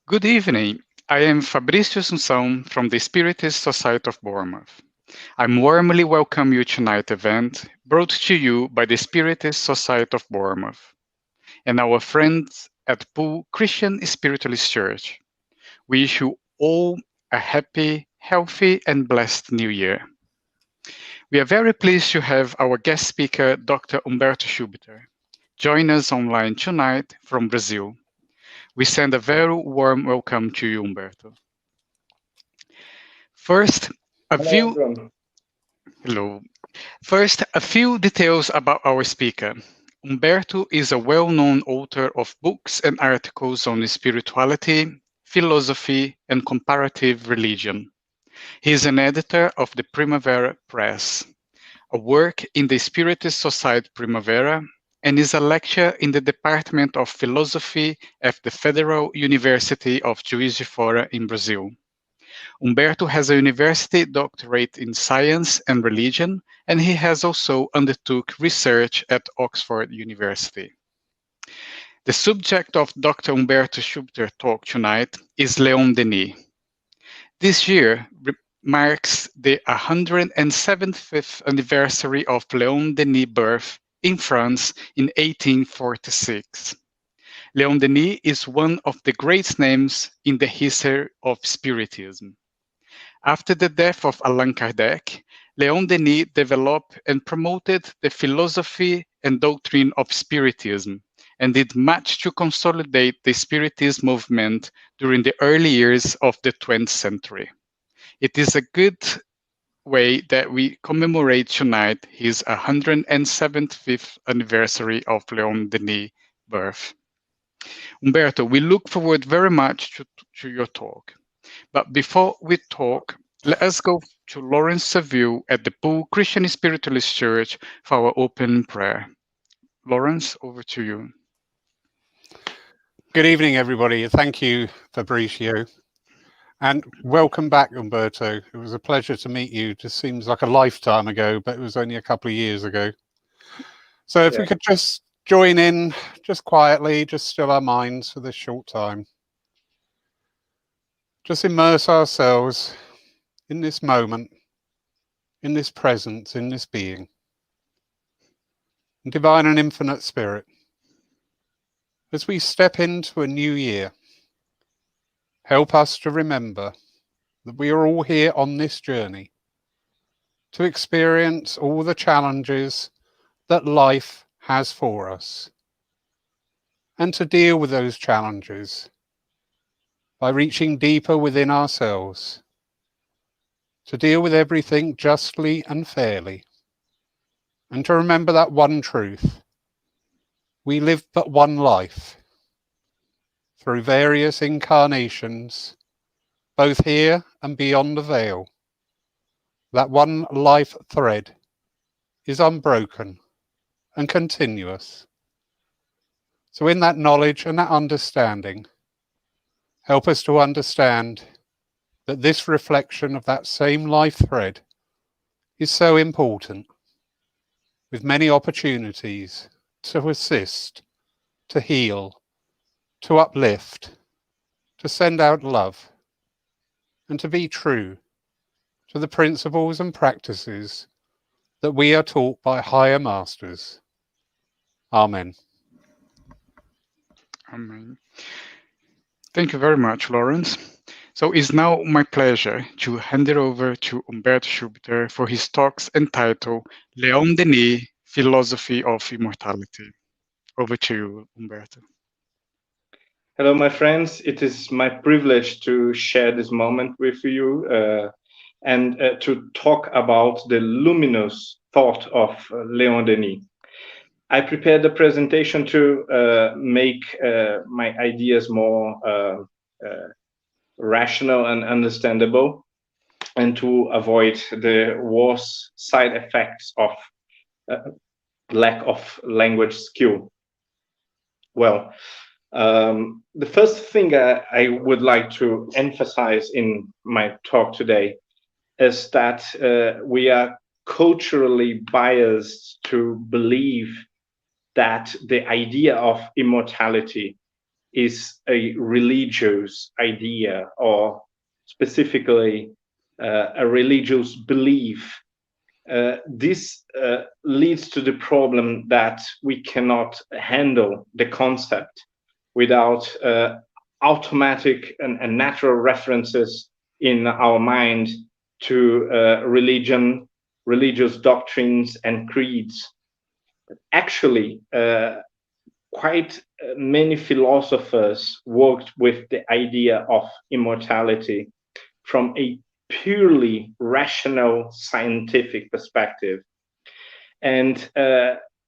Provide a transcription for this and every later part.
Good evening. I am Fabricio Assunção from the Spiritist Society of Bournemouth. I warmly welcome you to tonight's event brought to you by the Spiritist Society of Bournemouth and our friends at Poole Christian Spiritualist Church. We wish you all a happy, healthy, and blessed New Year. We are very pleased to have our guest speaker, Dr. Humberto Schubiter, join us online tonight from Brazil. We send a very warm welcome to you, Humberto. First, a Hello, few everyone. hello. First, a few details about our speaker. Humberto is a well-known author of books and articles on spirituality, philosophy, and comparative religion. He is an editor of the Primavera Press, a work in the Spiritist Society Primavera, and is a lecturer in the Department of Philosophy at the Federal University of Juiz de Fora in Brazil. Humberto has a university doctorate in science and religion, and he has also undertook research at Oxford University. The subject of Dr. Humberto Schubter's talk tonight is Leon Denis. This year marks the 175th anniversary of Leon Denis' birth in France in 1846. Leon Denis is one of the great names in the history of Spiritism. After the death of Allan Kardec, Leon Denis developed and promoted the philosophy and doctrine of Spiritism and did much to consolidate the Spiritist movement during the early years of the 20th century. It is a good way that we commemorate tonight his 175th anniversary of Leon Denis' birth. Humberto, we look forward very much to your talk. But before we talk, let us go to Lawrence Savill at the Poole Christian Spiritualist Church for our opening prayer. Lawrence, over to you. Good evening, everybody. Thank you, Fabricio. And welcome back, Humberto. It was a pleasure to meet you. It just seems like a lifetime ago, but it was only a couple of years ago. So if we could just join in, just quietly, just still our minds for this short time. Just immerse ourselves in this moment, in this presence, in this being. Divine and infinite spirit, as we step into a new year, help us to remember that we are all here on this journey to experience all the challenges that life has for us and to deal with those challenges by reaching deeper within ourselves, to deal with everything justly and fairly, and to remember that one truth: we live but one life. Through various incarnations, both here and beyond the veil, that one life thread is unbroken and continuous. So in that knowledge and that understanding, help us to understand that this reflection of that same life thread is so important, with many opportunities to assist, to heal, to uplift, to send out love, and to be true to the principles and practices that we are taught by higher masters. Amen. Amen. Thank you very much, Lawrence. So it's now my pleasure to hand it over to Humberto Schubiter for his talks entitled Leon Denis, Philosophy of Immortality. Over to you, Humberto. Hello, my friends. It is my privilege to share this moment with you and to talk about the luminous thought of Leon Denis. I prepared the presentation to make my ideas more rational and understandable, and to avoid the worst side effects of lack of language skill. Well, the first thing I would like to emphasize in my talk today is that we are culturally biased to believe that the idea of immortality is a religious idea, or specifically a religious belief. This leads to the problem that we cannot handle the concept without automatic and natural references in our mind to religion, religious doctrines, and creeds. Actually, quite many philosophers worked with the idea of immortality from a purely rational scientific perspective. And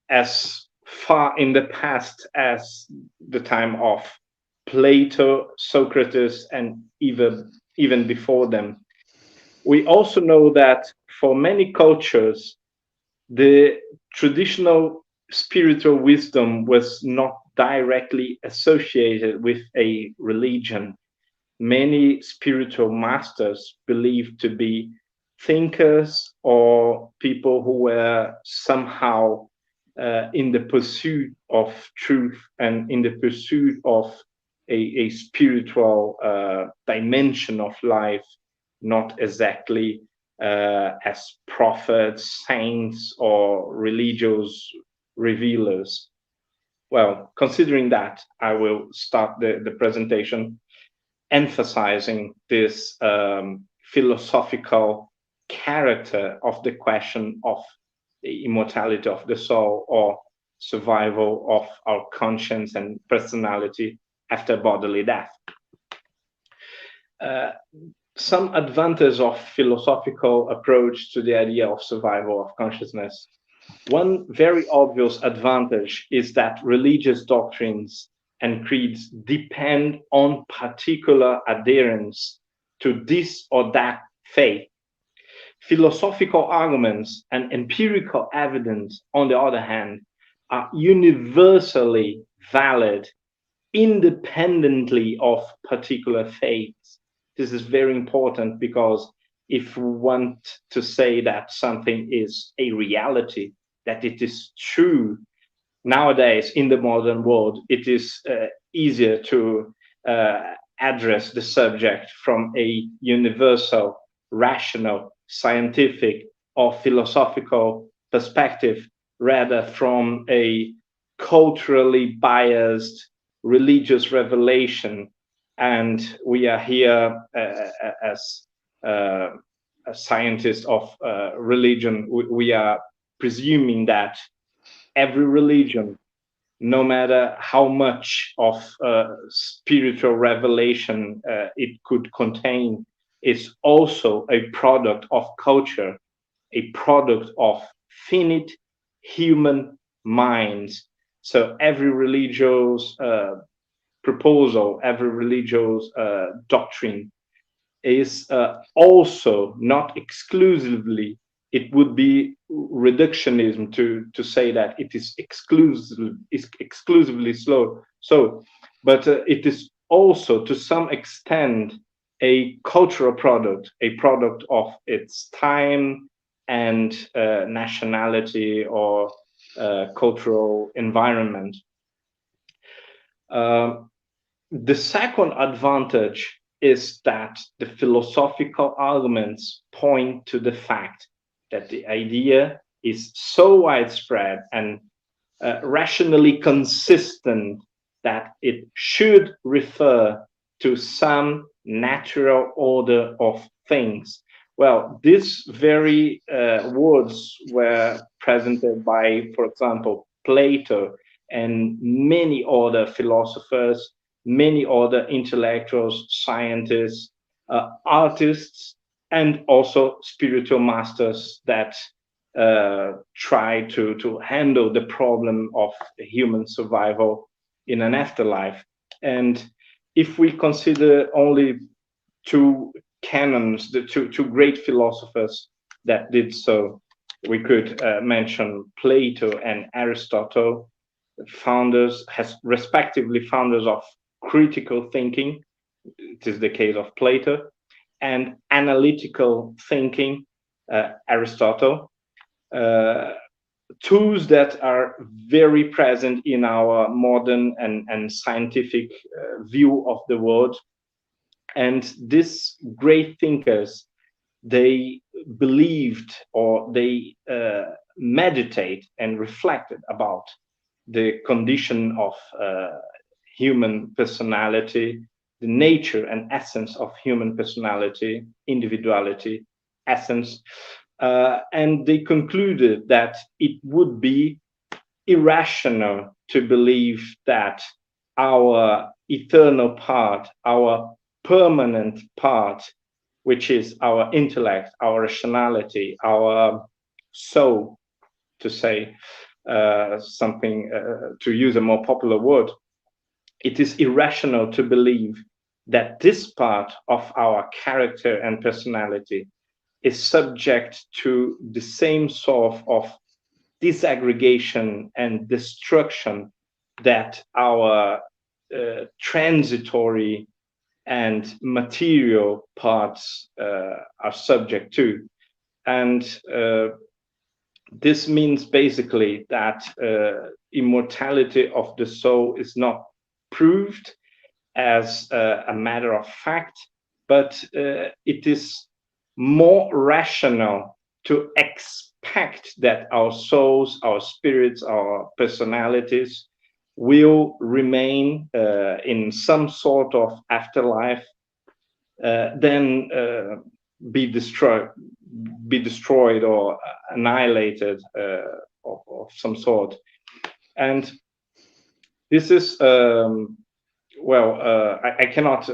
as far in the past as the time of Plato, Socrates, and even before them, we also know that for many cultures, the traditional spiritual wisdom was not directly associated with a religion. Many spiritual masters believed to be thinkers or people who were somehow in the pursuit of truth and in the pursuit of a spiritual dimension of life, not exactly as prophets, saints, or religious revealers. Well, considering that, I will start the presentation emphasizing this philosophical character of the question of the immortality of the soul, or survival of our conscience and personality after bodily death. Some advantage of philosophical approach to the idea of survival of consciousness. One very obvious advantage is that religious doctrines and creeds depend on particular adherence to this or that faith. Philosophical arguments and empirical evidence, on the other hand, are universally valid independently of particular faiths. This is very important, because if we want to say that something is a reality, that it is true, nowadays in the modern world, it is easier to address the subject from a universal, rational, scientific, or philosophical perspective, rather from a culturally biased religious revelation. And we are here as a scientist of religion. We are presuming that every religion, no matter how much of spiritual revelation it could contain, is also a product of culture, a product of finite human minds. So every religious proposal, every religious doctrine is also, not exclusively, it would be reductionism to say that it is exclusively so, but it is also to some extent a cultural product, a product of its time and nationality or cultural environment. The second advantage is that the philosophical arguments point to the fact that the idea is so widespread and rationally consistent that it should refer to some natural order of things. Well, these very words were presented by, for example, Plato and many other philosophers, many other intellectuals, scientists, artists, and also spiritual masters that try to handle the problem of human survival in an afterlife. And if we consider only two canons, the two great philosophers that did so, we could mention Plato and Aristotle, respectively founders of critical thinking. It is the case of Plato, and analytical thinking, Aristotle. tools that are very present in our modern and scientific view of the world. And these great thinkers, they believed, or they meditate and reflected about the condition of human personality, the nature and essence of human personality, individuality, essence. And they concluded that it would be irrational to believe that our eternal part, our permanent part, which is our intellect, our rationality, our soul, to say something, to use a more popular word, it is irrational to believe that this part of our character and personality is subject to the same sort of disaggregation and destruction that our transitory and material parts are subject to. And this means basically that immortality of the soul is not proved as a matter of fact, but it is more rational to expect that our souls, our spirits, our personalities will remain in some sort of afterlife, then be destroyed or annihilated of some sort. And this is I cannot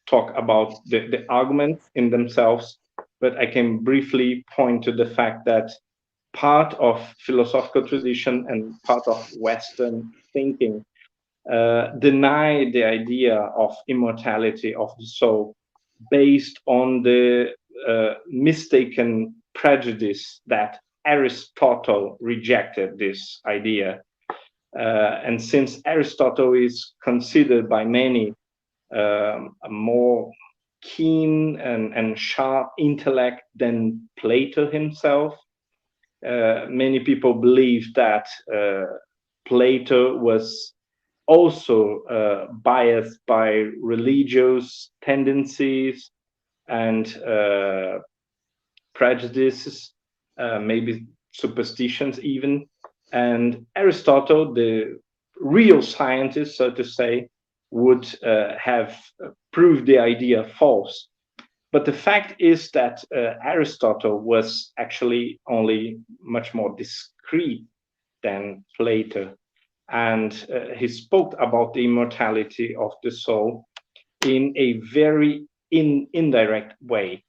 talk about the arguments in themselves, but I can briefly point to the fact that part of philosophical tradition and part of Western thinking deny the idea of immortality of the soul based on the mistaken prejudice that Aristotle rejected this idea. And since Aristotle is considered by many a more keen and sharp intellect than Plato himself, many people believe that Plato was also biased by religious tendencies and prejudices, maybe superstitions even. And Aristotle, the real scientist, so to say, would have proved the idea false. But the fact is that Aristotle was actually only much more discreet than Plato. And he spoke about the immortality of the soul in a very indirect way.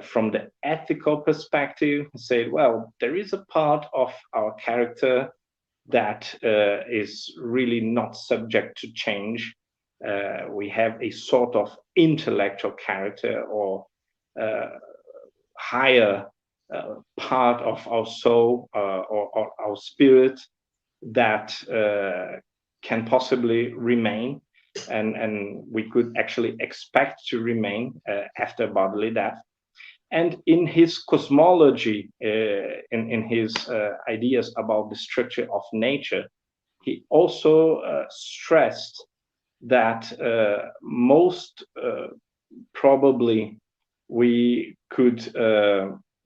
From the ethical perspective, he said, well, there is a part of our character that is really not subject to change. We have a sort of intellectual character or higher part of our soul or our spirit that can possibly remain, and we could actually expect to remain after bodily death. And in his cosmology, in his ideas about the structure of nature, he also stressed that most probably we could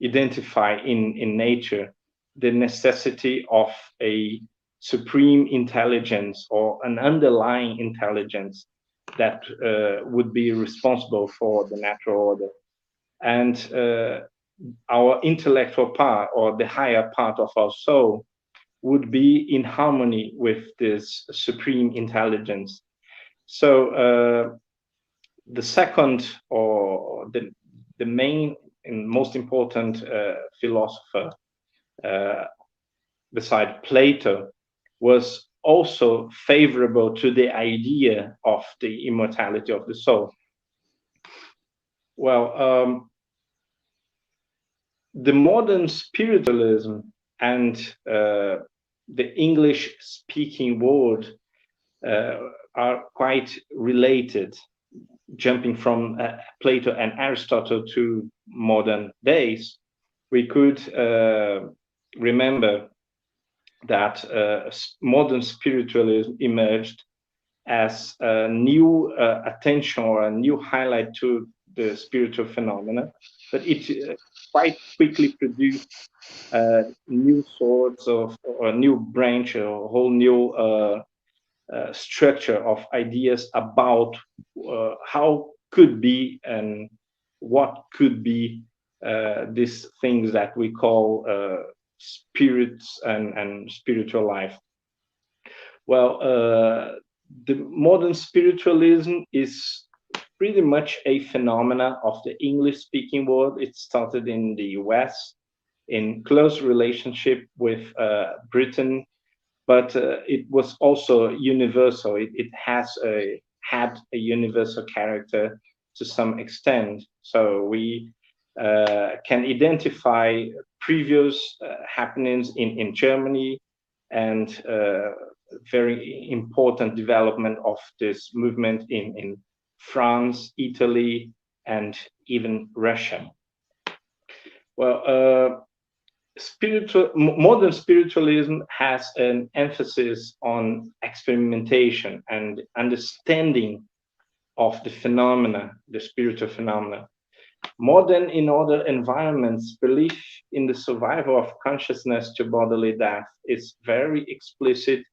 identify in nature the necessity of a supreme intelligence or an underlying intelligence that would be responsible for the natural order. And our intellectual part, or the higher part of our soul, would be in harmony with this supreme intelligence. So the second, or the main and most important philosopher beside Plato, was also favorable to the idea of the immortality of the soul. Well, the modern spiritualism and the English-speaking world are quite related, jumping from Plato and Aristotle to modern days. We could remember that modern spiritualism emerged as a new attention or a new highlight to the spiritual phenomena, but it quite quickly produced new sorts of, or a new branch, a whole new structure of ideas about how could be and what could be these things that we call spirits and spiritual life. Well, the modern spiritualism is pretty much a phenomena of the English-speaking world. It started in the US in close relationship with Britain, but it was also universal. It had a universal character to some extent. So we can identify previous happenings in Germany and very important development of this movement in France, Italy, and even Russia. Well, modern spiritualism has an emphasis on experimentation and understanding of the phenomena, the spiritual phenomena. Modern in other environments, belief in the survival of consciousness to bodily death is very explicit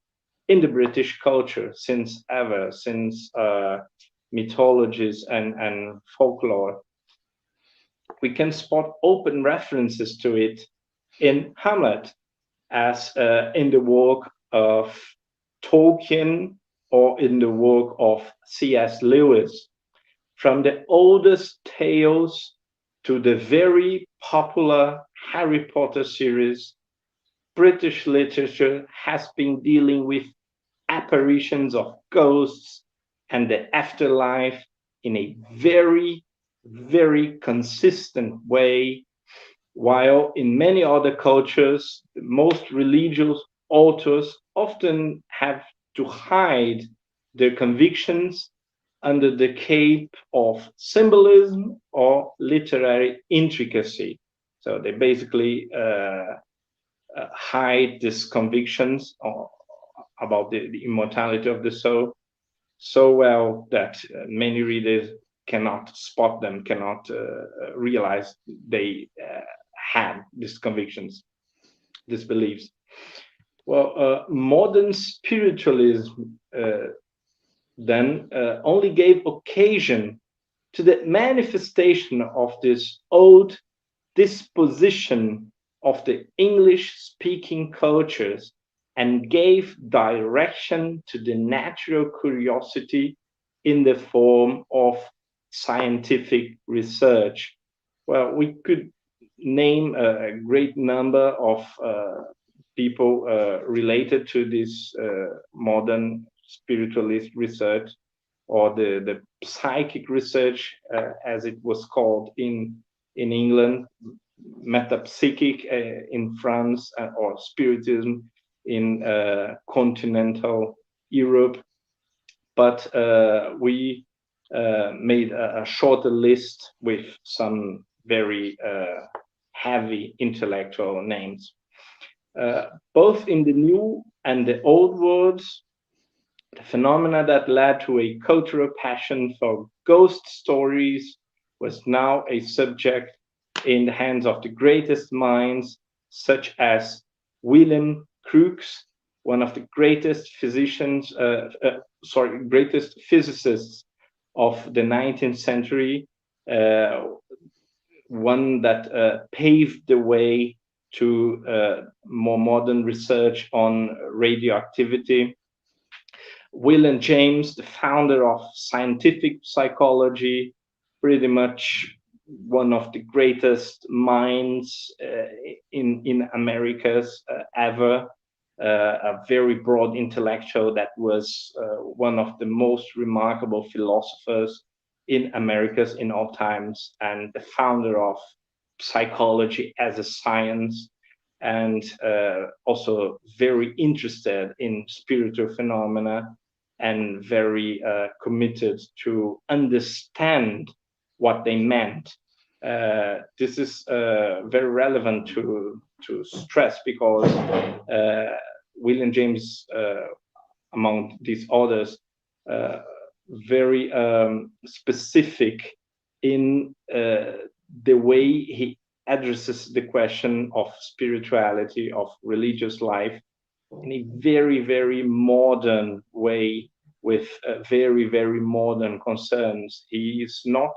in the British culture since ever, since mythologies and folklore. We can spot open references to it in Hamlet, as in the work of Tolkien or in the work of C.S. Lewis. From the oldest tales to the very popular Harry Potter series, British literature has been dealing with apparitions of ghosts and the afterlife in a very, very consistent way, while in many other cultures, the most religious authors often have to hide their convictions under the cape of symbolism or literary intricacy. So they basically hide these convictions about the immortality of the soul so well that many readers cannot spot them, cannot realize they had these convictions, these beliefs. Well, modern spiritualism then only gave occasion to the manifestation of this old disposition of the English-speaking cultures and gave direction to the natural curiosity in the form of scientific research. Well, we could name a great number of people related to this modern spiritualist research, or the psychic research, as it was called in England, metapsychic in France, or spiritism in continental Europe. But we made a shorter list with some very heavy intellectual names. Both in the new and the old worlds, the phenomena that led to a cultural passion for ghost stories was now a subject in the hands of the greatest minds, such as William Crookes, one of the greatest greatest physicists of the 19th century, one that paved the way to more modern research on radioactivity. William James, the founder of scientific psychology, pretty much one of the greatest minds in Americas ever, a very broad intellectual that was one of the most remarkable philosophers in Americas in all times, and the founder of psychology as a science, and also very interested in spiritual phenomena and very committed to understand what they meant. This is very relevant to to stress, because William James, among these others, very specific in the way he addresses the question of spirituality, of religious life, in a very, very modern way, with very, very modern concerns. He is not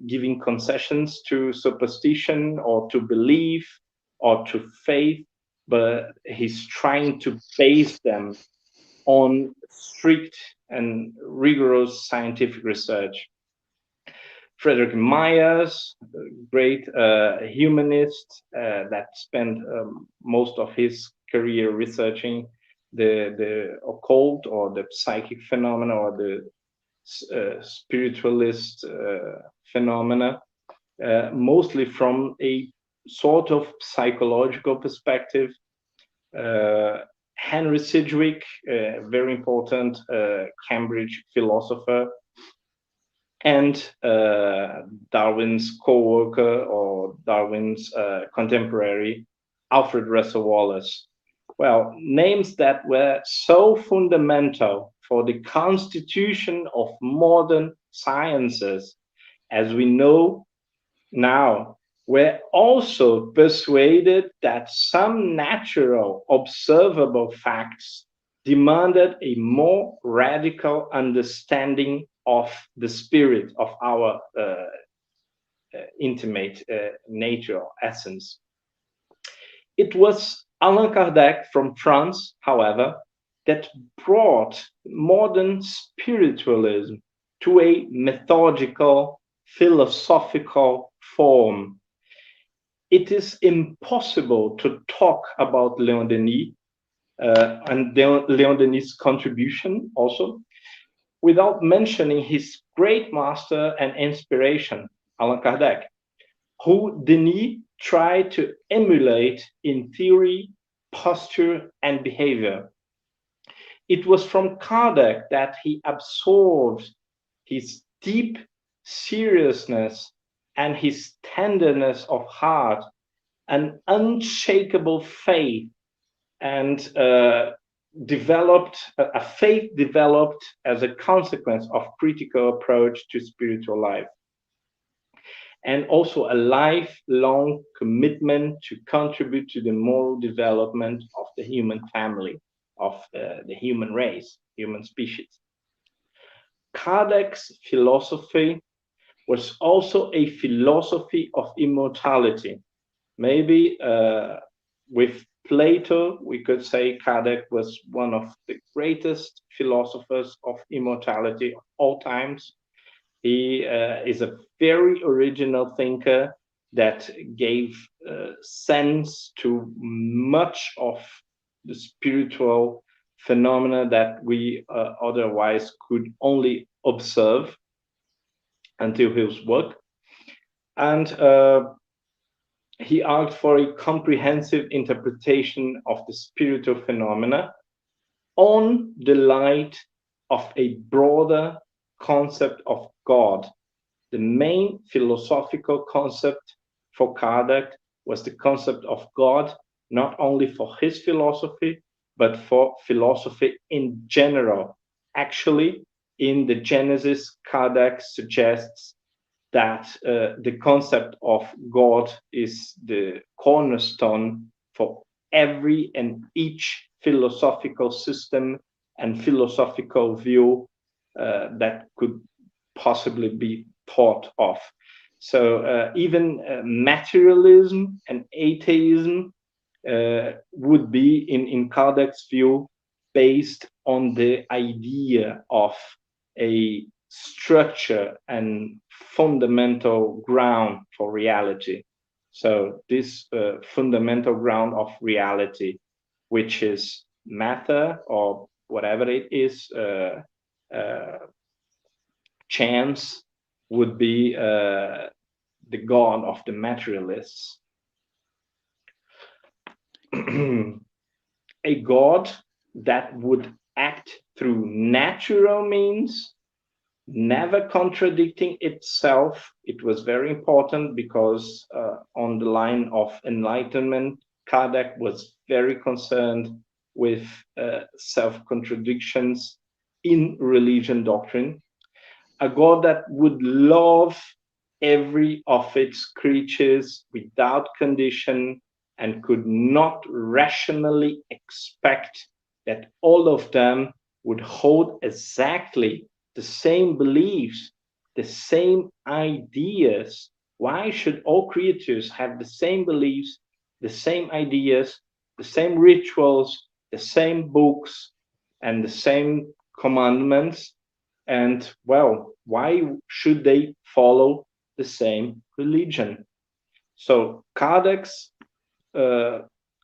giving concessions to superstition or to belief or to faith, but he's trying to base them on strict and rigorous scientific research. Frederick Myers, great humanist that spent most of his career researching the occult or the psychic phenomena or the spiritualist phenomena, mostly from a sort of psychological perspective. Henry Sidgwick, very important Cambridge philosopher, and Darwin's co-worker or Darwin's contemporary, Alfred Russel Wallace. Well, names that were so fundamental for the constitution of modern sciences, as we know now, were also persuaded that some natural, observable facts demanded a more radical understanding of the spirit, of our intimate nature or essence. It was Allan Kardec from France, however, that brought modern spiritualism to a methodical, philosophical form. It is impossible to talk about Leon Denis and Leon Denis' contribution also without mentioning his great master and inspiration, Allan Kardec, who Denis tried to emulate in theory, posture, and behavior. It was from Kardec that he absorbed his deep seriousness and his tenderness of heart, an unshakable faith, and developed a faith developed as a consequence of critical approach to spiritual life, and also a lifelong commitment to contribute to the moral development of the human family, of the human race, human species. Kardec's philosophy was also a philosophy of immortality. Maybe with Plato, we could say Kardec was one of the greatest philosophers of immortality of all times. He is a very original thinker that gave sense to much of the spiritual phenomena that we otherwise could only observe until his work. And he argued for a comprehensive interpretation of the spiritual phenomena on the light of a broader concept of God. The main philosophical concept for Kardec was the concept of God, not only for his philosophy, but for philosophy in general. Actually, in the Genesis, Kardec suggests that the concept of God is the cornerstone for every and each philosophical system and philosophical view that could possibly be thought of. So even materialism and atheism would be, in Kardec's view, based on the idea of a structure and fundamental ground for reality. So this fundamental ground of reality, which is matter or whatever it is, chance, would be the god of the materialists. A god that would act through natural means never contradicting itself. It was very important because on the line of enlightenment, Kardec was very concerned with self-contradictions in religion doctrine. A God that would love every of its creatures without condition and could not rationally expect that all of them would hold exactly the same beliefs, the same ideas. Why should all creatures have the same beliefs, the same ideas, the same rituals, the same books, and the same commandments? And well, why should they follow the same religion? So Kardec's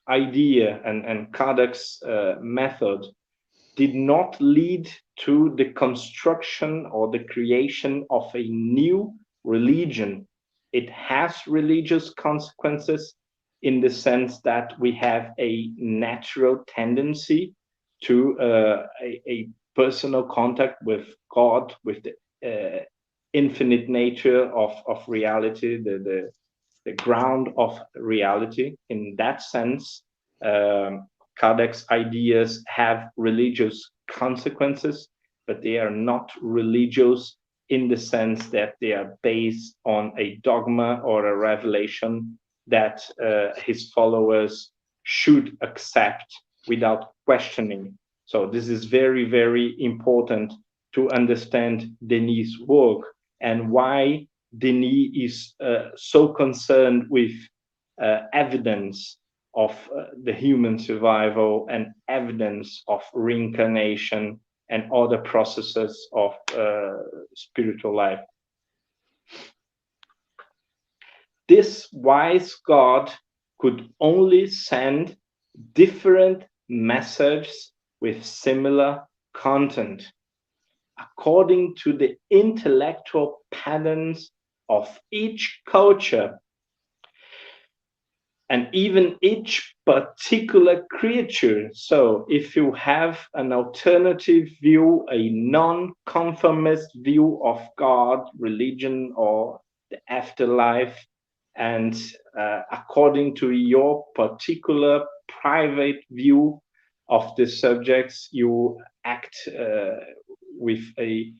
idea and Kardec's method did not lead to the construction or the creation of a new religion. It has religious consequences in the sense that we have a natural tendency to a personal contact with God, with the infinite nature of reality, the ground of reality. In that sense, Kardec's ideas have religious consequences, but they are not religious in the sense that they are based on a dogma or a revelation that his followers should accept without questioning. So this is very, very important to understand Denis' work and why Denis is so concerned with evidence of the human survival and evidence of reincarnation and other processes of spiritual life. This wise God could only send different messages with similar content according to the intellectual patterns of each culture and even each particular creature. So if you have an alternative view, a non-conformist view of God, religion, or the afterlife, and according to your particular private view of the subjects, you act with a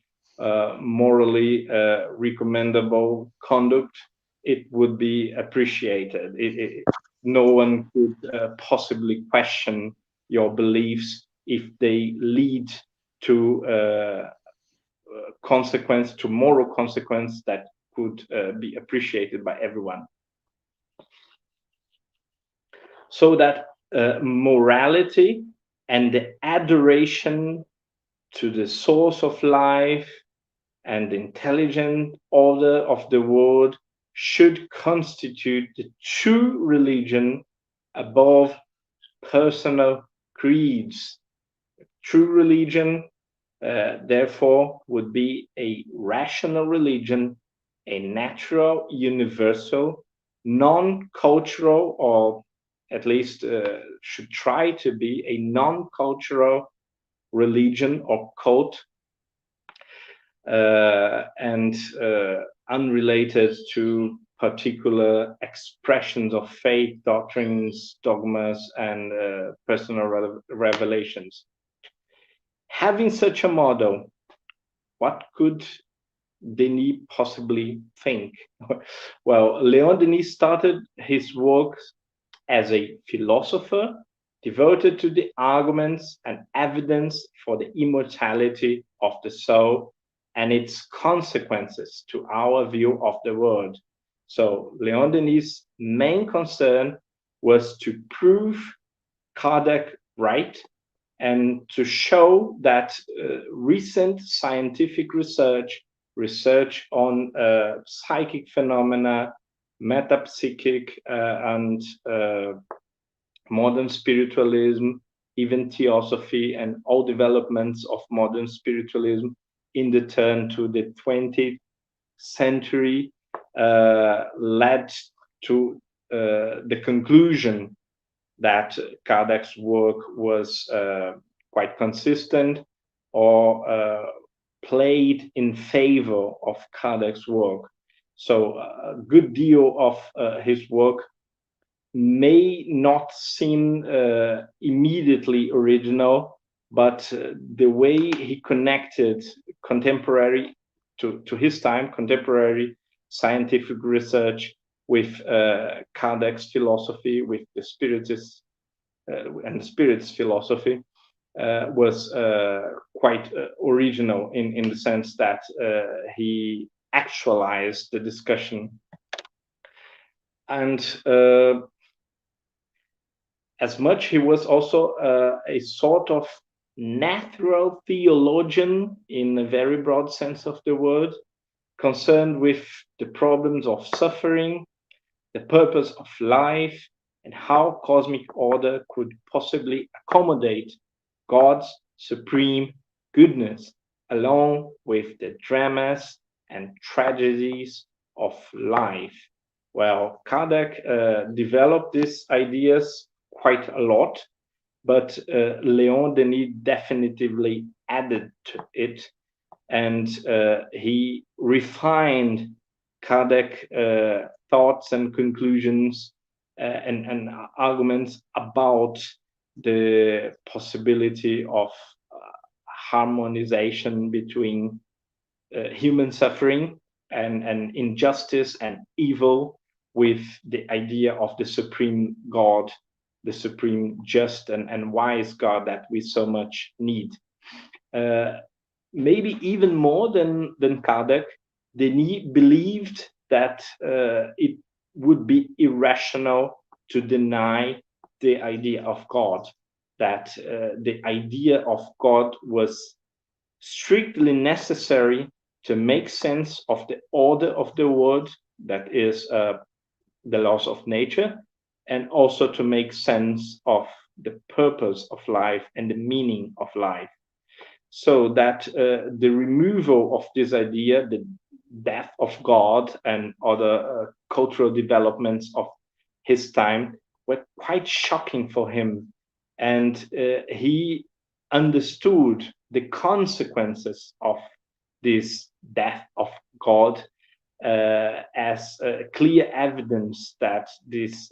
morally recommendable conduct, it would be appreciated. No one could possibly question your beliefs if they lead to consequence, to moral consequence that could be appreciated by everyone. So that morality and the adoration to the source of life and the intelligent order of the world should constitute the true religion above personal creeds. True religion, therefore, would be a rational religion, a natural, universal, non-cultural, or at least should try to be a non-cultural religion or cult, and unrelated to particular expressions of faith, doctrines, dogmas, and personal revelations. Having such a model, what could Denis possibly think? Well, Leon Denis started his work as a philosopher devoted to the arguments and evidence for the immortality of the soul and its consequences to our view of the world. So Leon Denis' main concern was to prove Kardec right and to show that recent scientific research on psychic phenomena, metapsychic, and modern spiritualism, even theosophy, and all developments of modern spiritualism in the turn to the 20th century led to the conclusion that Kardec's work was quite consistent or played in favor of Kardec's work. So a good deal of his work may not seem immediately original, but the way he connected contemporary to his time, contemporary scientific research with Kardec's philosophy, with the Spiritist and the Spiritist philosophy, was quite original in the sense that he actualized the discussion. And as much he was also a sort of natural theologian in a very broad sense of the word, concerned with the problems of suffering, the purpose of life, and how cosmic order could possibly accommodate God's supreme goodness, along with the dramas and tragedies of life. Well, Kardec developed these ideas quite a lot, but Leon Denis definitively added to it, and he refined Kardec thoughts and conclusions and arguments about the possibility of harmonization between human suffering and injustice and evil with the idea of the supreme God, the supreme just and wise God that we so much need. Maybe even more than Kardec, Denis believed that it would be irrational to deny the idea of God, that the idea of God was strictly necessary to make sense of the order of the world, that is the laws of nature, and also to make sense of the purpose of life and the meaning of life. So that the removal of this idea, the death of God and other cultural developments of his time were quite shocking for him. And he understood the consequences of this death of God as clear evidence that this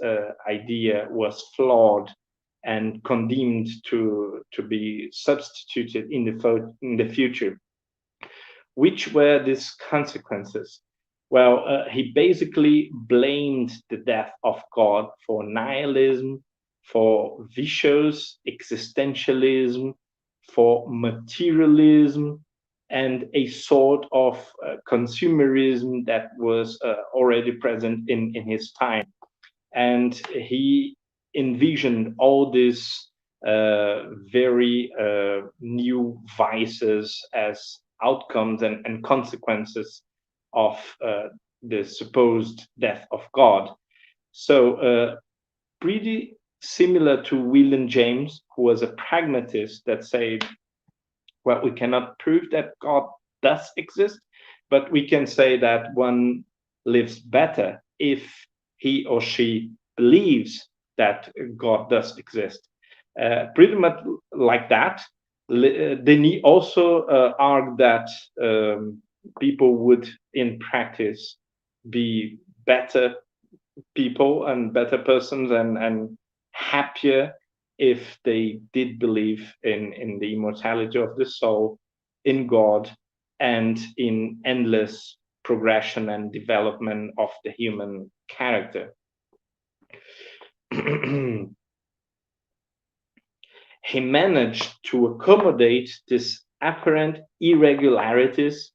idea was flawed and condemned to be substituted in the future. Which were these consequences? Well, he basically blamed the death of God for nihilism, for vicious existentialism, for materialism, and a sort of consumerism that was already present in his time. And he envisioned all these very new vices as outcomes and consequences of the supposed death of God. So pretty similar to William James, who was a pragmatist that said, well, we cannot prove that God does exist, but we can say that one lives better if he or she believes that God does exist. Pretty much like that. Denis also argued that people would, in practice, be better people and better persons and happier if they did believe in the immortality of the soul, in God, and in endless progression and development of the human character. He managed to accommodate these apparent irregularities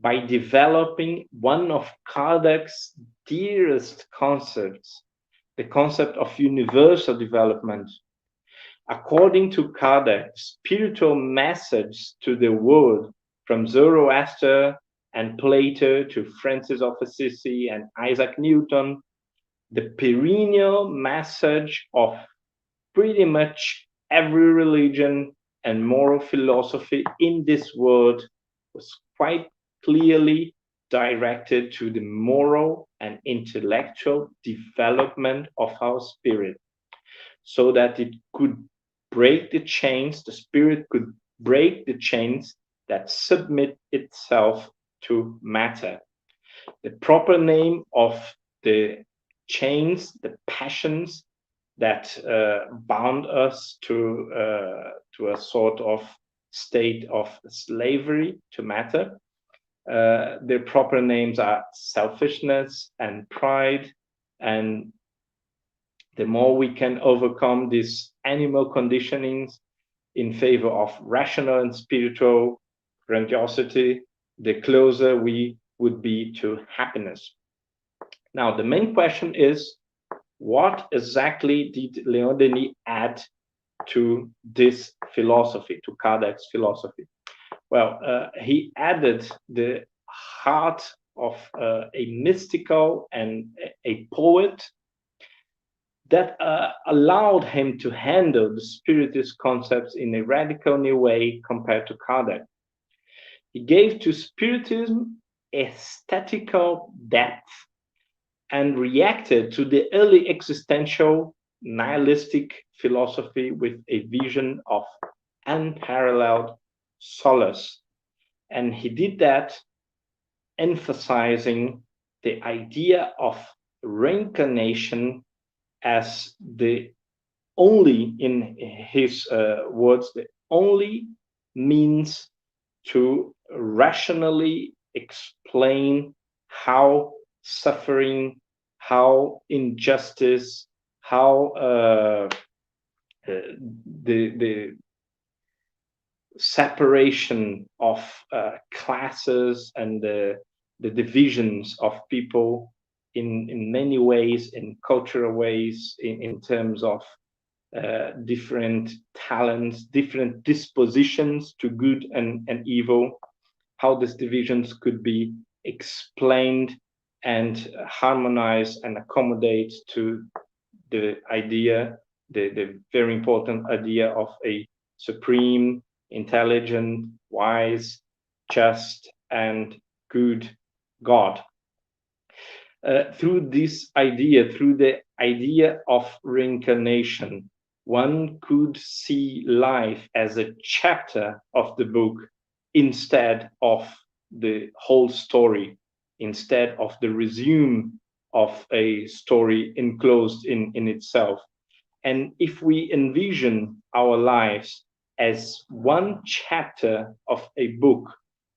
by developing one of Kardec's dearest concepts, the concept of universal development. According to Kardec, spiritual message to the world from Zoroaster and Plato to Francis of Assisi and Isaac Newton, the perennial message of pretty much every religion and moral philosophy in this world was quite clearly directed to the moral and intellectual development of our spirit, so that it could break the chains, the spirit could break the chains that submit itself to matter. The proper name of the chains, the passions that bound us to a sort of state of slavery to matter. Their proper names are selfishness and pride, and the more we can overcome these animal conditionings in favor of rational and spiritual grandiosity, the closer we would be to happiness. Now, the main question is, what exactly did Leon Denis add to this philosophy, to Kardec's philosophy? Well, he added the heart of a mystical and a poet that allowed him to handle the Spiritist concepts in a radical new way compared to Kardec. He gave to Spiritism aesthetical depth and reacted to the early existential nihilistic philosophy with a vision of unparalleled solace. And he did that emphasizing the idea of reincarnation as the only, in his words, the only means to rationally explain how suffering, how injustice, how the separation of classes and the divisions of people in many ways, in cultural ways, in terms of different talents, different dispositions to good and evil, how these divisions could be explained and harmonize and accommodate to the idea, the very important idea of a supreme, intelligent, wise, just, and good God. Through this idea, through the idea of reincarnation, one could see life as a chapter of the book instead of the whole story, instead of the resume of a story enclosed in itself. And if we envision our lives as one chapter of a book,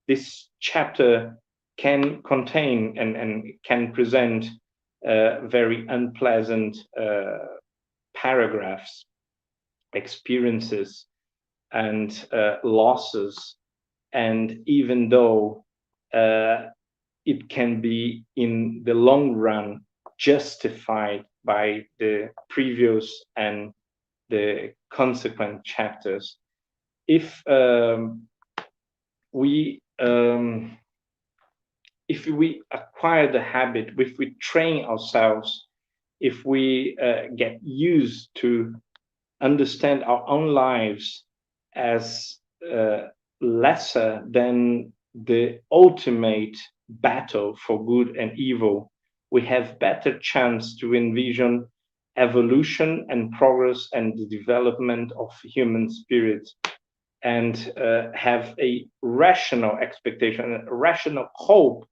this chapter can contain and can present very unpleasant paragraphs, experiences, and losses. And even though it can be in the long run justified by the previous and the consequent chapters, if we acquire the habit, if we train ourselves, if we get used to understand our own lives as lesser than the ultimate battle for good and evil, we have better chance to envision evolution and progress and the development of human spirit, and have a rational expectation, a rational hope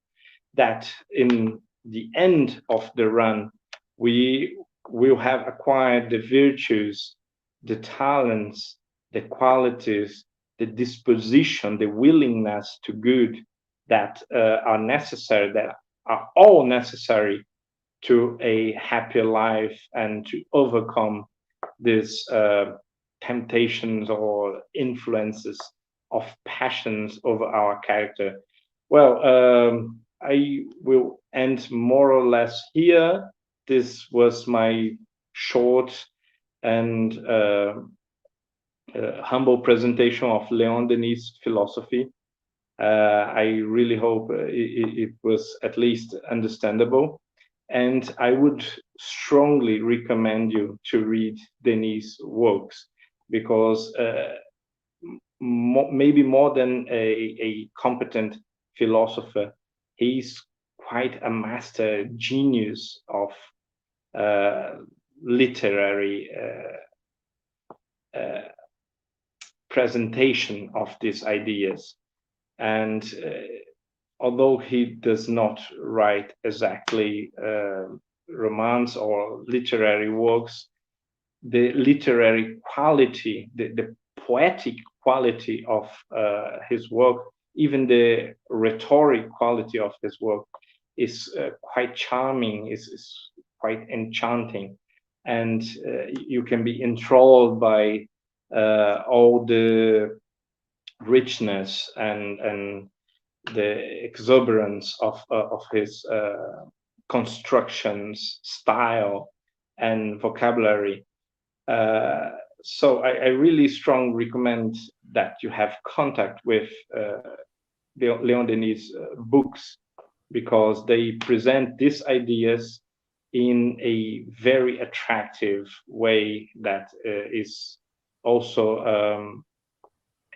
that in the end of the run, we will have acquired the virtues, the talents, the qualities, the disposition, the willingness to good that are necessary, that are all necessary to a happier life and to overcome these temptations or influences of passions over our character. Well, I will end more or less here. This was my short and humble presentation of Leon Denis' philosophy. I really hope it was at least understandable. And I would strongly recommend you to read Denis' works, because maybe more than a competent philosopher, he's quite a master genius of literary presentation of these ideas. And although he does not write exactly romance or literary works, the literary quality, the poetic quality of his work, even the rhetoric quality of his work is quite charming, is quite enchanting. And you can be enthralled by all the richness and the exuberance of his constructions, style, and vocabulary. So I really strongly recommend that you have contact with Leon Denis' books, because they present these ideas in a very attractive way that is also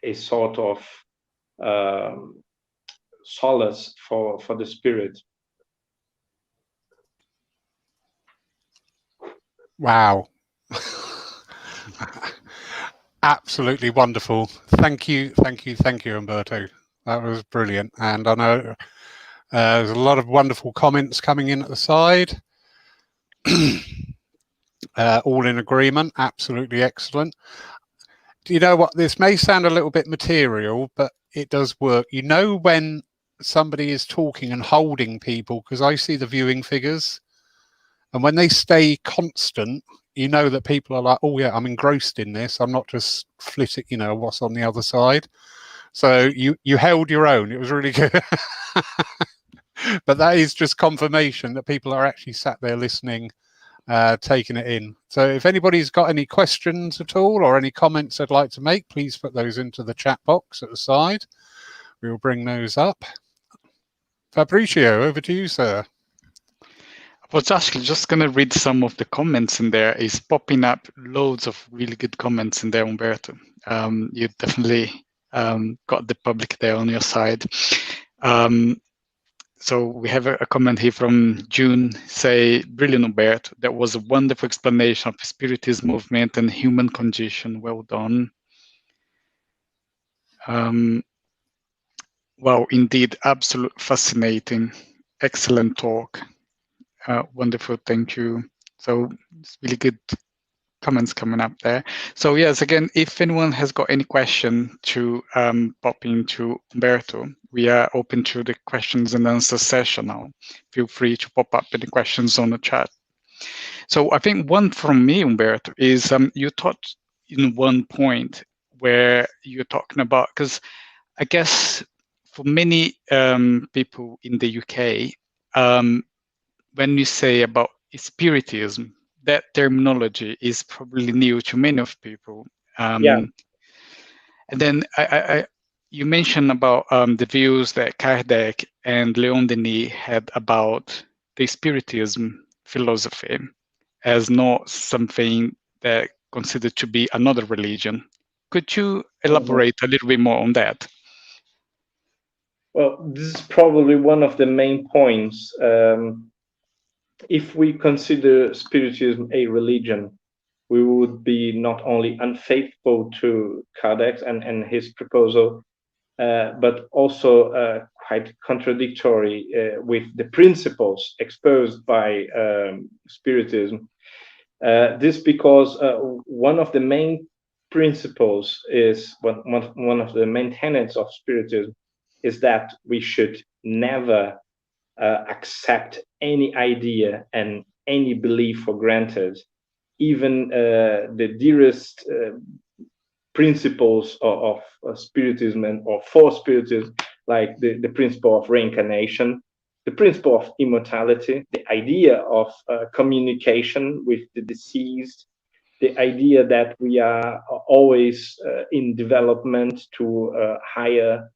a sort of um, solace for the spirit. Wow. Absolutely wonderful. Thank you, Umberto. That was brilliant. And I know there's a lot of wonderful comments coming in at the side. All in agreement. Absolutely excellent. Do you know what? This may sound a little bit material, but it does work. You know when somebody is talking and holding people, because I see the viewing figures, and when they stay constant, you know that people are like, oh yeah, I'm engrossed in this. I'm not just flitting, what's on the other side. So you held your own. It was really good. But that is just confirmation that people are actually sat there listening, taking it in. So if anybody's got any questions at all or any comments they'd like to make, please put those into the chat box at the side. We will bring those up. Fabricio, over to you, sir. I was actually just going to read some of the comments in there. It's popping up loads of really good comments in there, Umberto. You definitely got the public there on your side. So we have a comment here from June, say, brilliant, Umberto. That was a wonderful explanation of the Spiritist movement and human condition. Well done. Wow, indeed, absolute fascinating. Excellent talk. Wonderful, thank you. So it's really good comments coming up there. So yes, again, if anyone has got any question to pop into Umberto, we are open to the questions and answer session now. Feel free to pop up any questions on the chat. So I think one from me, Umberto, is you taught in one point where you're talking about, because I guess for many people in the UK, when you say about spiritism, that terminology is probably new to many of people. Yeah. And then you mentioned about the views that Kardec and Leon Denis had about the spiritism philosophy as not something that considered to be another religion. Could you elaborate a little bit more on that? Well, this is probably one of the main points. If we consider Spiritism a religion, we would be not only unfaithful to Kardec and his proposal, but also quite contradictory with the principles exposed by Spiritism. This because one of the main principles is one of the main tenets of Spiritism is that we should never accept any idea and any belief for granted, even the dearest principles of Spiritism or for Spiritism, like the principle of reincarnation, the principle of immortality, the idea of communication with the deceased, the idea that we are always in development to a higher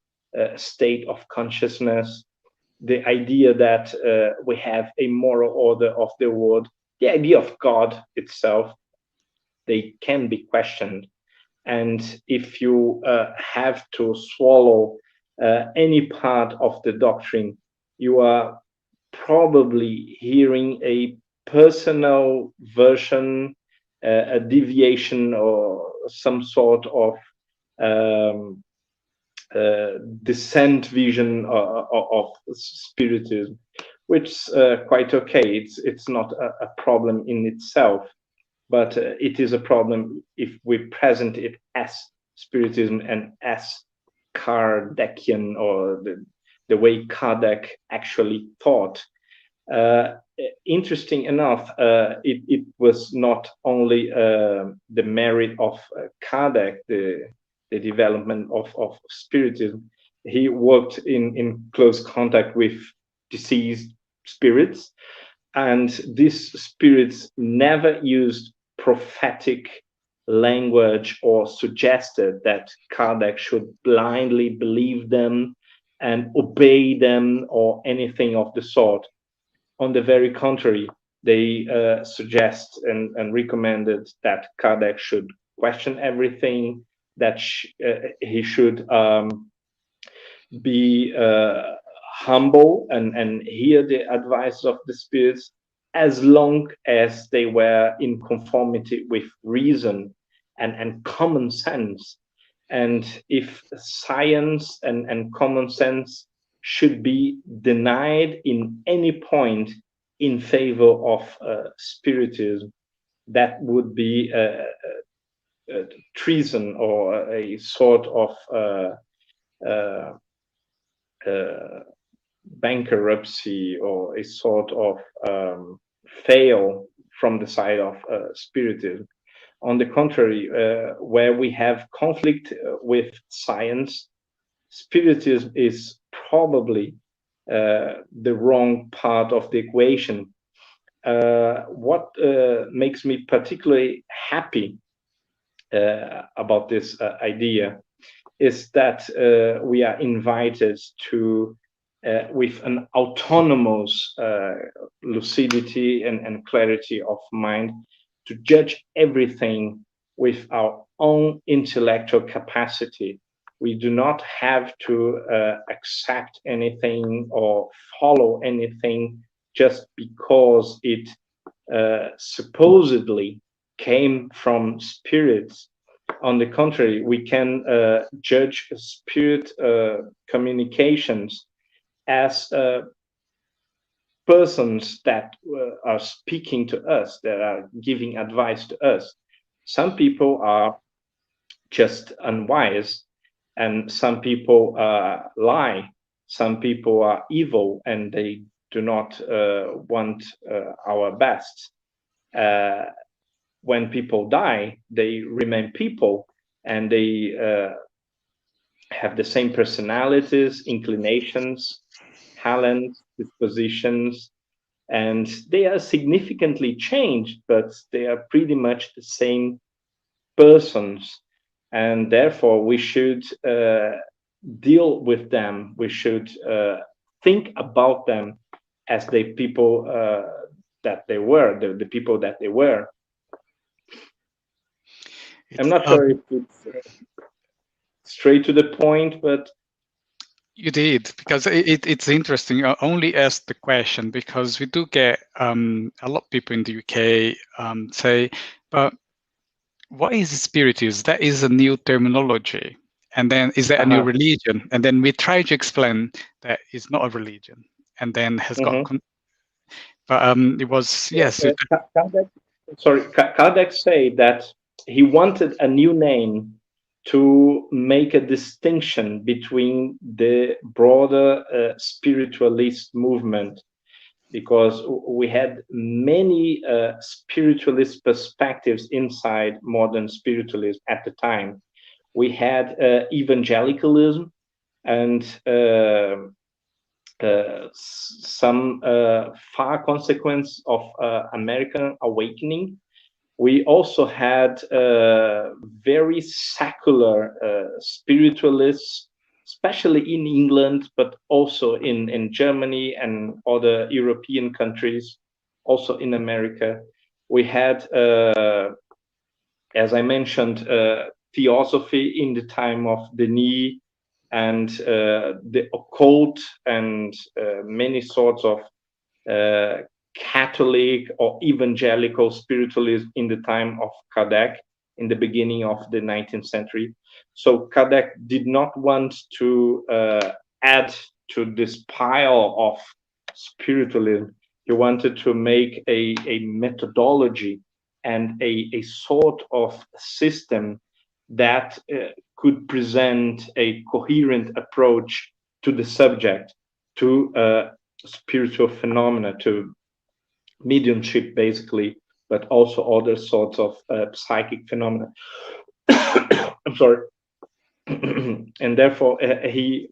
state of consciousness, the idea that we have a moral order of the world, the idea of God itself, they can be questioned. And if you have to swallow any part of the doctrine, you are probably hearing a personal version, a deviation, or some sort of descent vision of spiritism, which is quite okay. It's not a problem in itself, but it is a problem if we present it as spiritism and as Kardecian, or the way Kardec actually thought. Interesting enough, it was not only the merit of Kardec, the development of spiritism. He worked in close contact with deceased spirits, and these spirits never used prophetic language or suggested that Kardec should blindly believe them and obey them or anything of the sort. On the very contrary, they suggest and recommended that Kardec should question everything, that he should be humble and hear the advice of the spirits, as long as they were in conformity with reason and common sense. And if science and common sense should be denied in any point in favor of spiritism, that would be a treason, or a sort of bankruptcy, or a sort of fail from the side of spiritism. On the contrary, where we have conflict with science, spiritism is probably the wrong part of the equation. What makes me particularly happy about this idea is that we are invited to, with an autonomous lucidity and clarity of mind, to judge everything with our own intellectual capacity. We do not have to accept anything or follow anything just because it supposedly came from spirits. On the contrary, we can judge spirit communications as persons that are speaking to us, that are giving advice to us. Some people are just unwise, and some people lie. Some people are evil, and they do not want our best. When people die, they remain people, and they have the same personalities, inclinations, talents, dispositions, and they are significantly changed, but they are pretty much the same persons. And therefore, we should deal with them. We should think about them as the people that they were, the people that they were. I'm not sure if it's straight to the point, but you did, because it's interesting. I only asked the question because we do get a lot of people in the UK say, but what is spiritism? That is a new terminology. And then, is that a new religion? And then we try to explain that it's not a religion. And then has got, but it was, yes. Kardec said that he wanted a new name to make a distinction between the broader spiritualist movement, because we had many spiritualist perspectives inside modern spiritualism at the time. We had evangelicalism and some far consequence of American awakening. We also had very secular spiritualists, especially in England, but also in Germany and other European countries, also in America. We had, as I mentioned, theosophy in the time of Denis, and the occult, and many sorts of Catholic or evangelical spiritualism in the time of Kardec, in the beginning of the 19th century. So Kardec did not want to add to this pile of spiritualism. He wanted to make a methodology and a sort of system that could present a coherent approach to the subject, to spiritual phenomena, to mediumship, basically, but also other sorts of psychic phenomena. I'm sorry. And therefore, he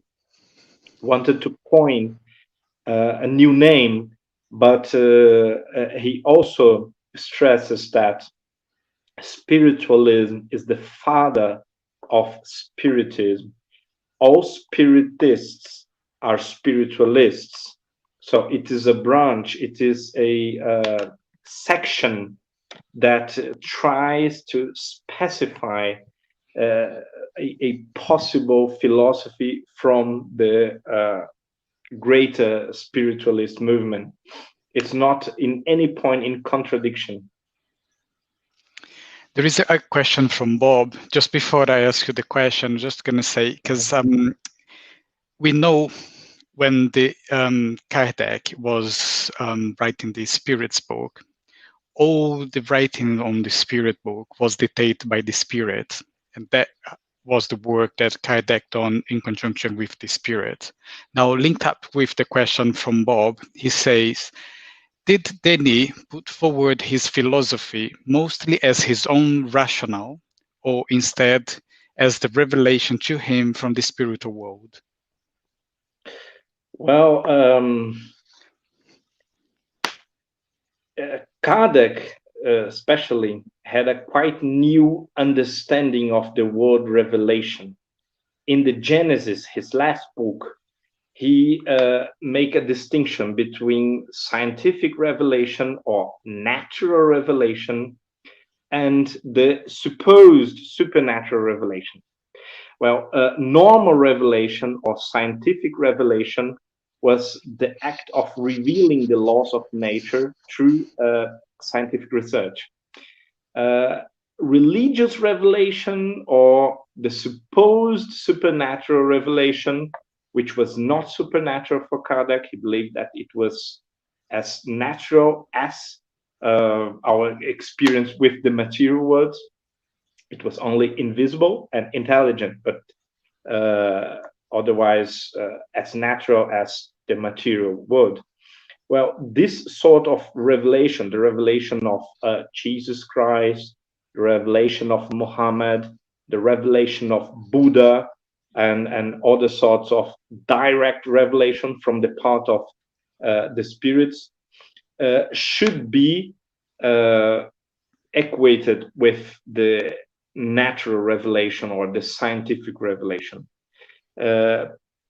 wanted to coin a new name, but he also stresses that spiritualism is the father of spiritism. All spiritists are spiritualists. So it is a branch, it is a section that tries to specify a possible philosophy from the greater spiritualist movement. It's not in any point in contradiction. There is a question from Bob. Just before I ask you the question, I'm just going to say, because we know when the Kardec was writing the Spirit's book, all the writing on the Spirit book was dictated by the Spirit, and that was the work that Kardec done in conjunction with the Spirit. Now, linked up with the question from Bob, he says, did Denis put forward his philosophy mostly as his own rationale, or instead as the revelation to him from the spiritual world? Well, Kardec especially had a quite new understanding of the word revelation. In the Genesis, his last book, he make a distinction between scientific revelation or natural revelation and the supposed supernatural revelation. Well, normal revelation or scientific revelation was the act of revealing the laws of nature through scientific research. Religious revelation, or the supposed supernatural revelation, which was not supernatural for Kardec, he believed that it was as natural as our experience with the material world. It was only invisible and intelligent, but otherwise as natural as the material world. Well, this sort of revelation, the revelation of Jesus Christ, the revelation of Muhammad, the revelation of Buddha, and other sorts of direct revelation from the part of the spirits should be equated with the natural revelation or the scientific revelation.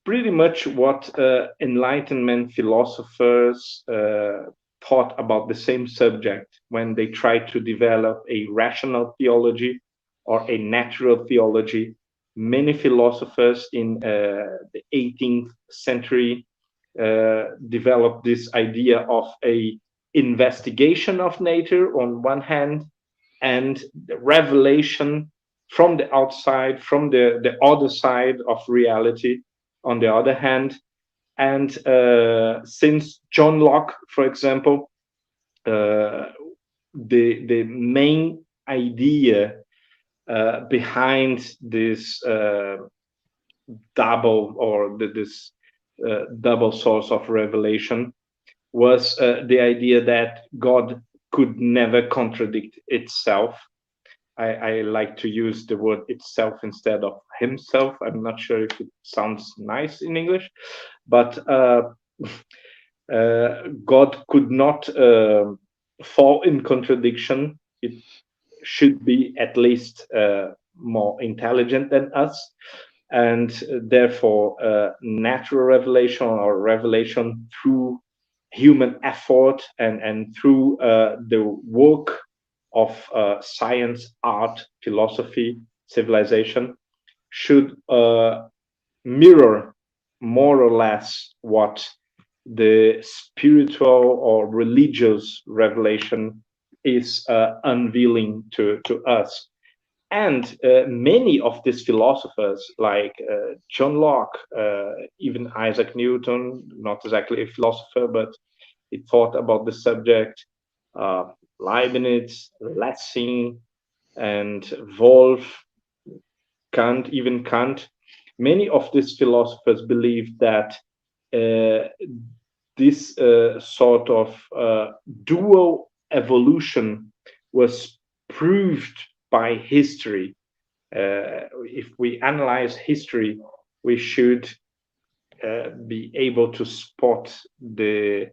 Pretty much what Enlightenment philosophers thought about the same subject when they tried to develop a rational theology or a natural theology. Many philosophers in the 18th century developed this idea of a investigation of nature on one hand, and the revelation from the outside, from the other side of reality on the other hand. And since John Locke, for example, the main idea behind this double source of revelation was the idea that God could never contradict itself. I like to use the word itself instead of himself. I'm not sure if it sounds nice in English, but God could not fall in contradiction. It should be at least more intelligent than us, and therefore natural revelation or revelation through human effort and through the work of science, art, philosophy, civilization should mirror more or less what the spiritual or religious revelation is unveiling to us. And many of these philosophers, like John Locke, even Isaac Newton, not exactly a philosopher, but he thought about the subject, Leibniz, Lessing, and Wolff, Kant, even Kant, many of these philosophers believed that this sort of dual evolution was proved by history. If we analyze history, we should be able to spot the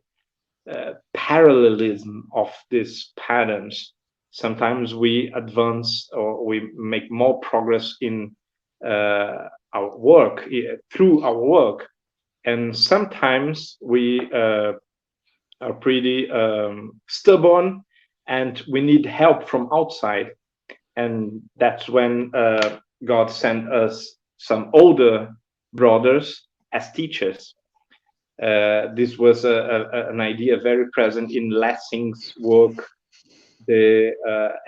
parallelism of these patterns. Sometimes we advance or we make more progress in our work, through our work, and sometimes we are pretty stubborn and we need help from outside, and that's when God sent us some older brothers as teachers. This was an idea very present in Lessing's work, the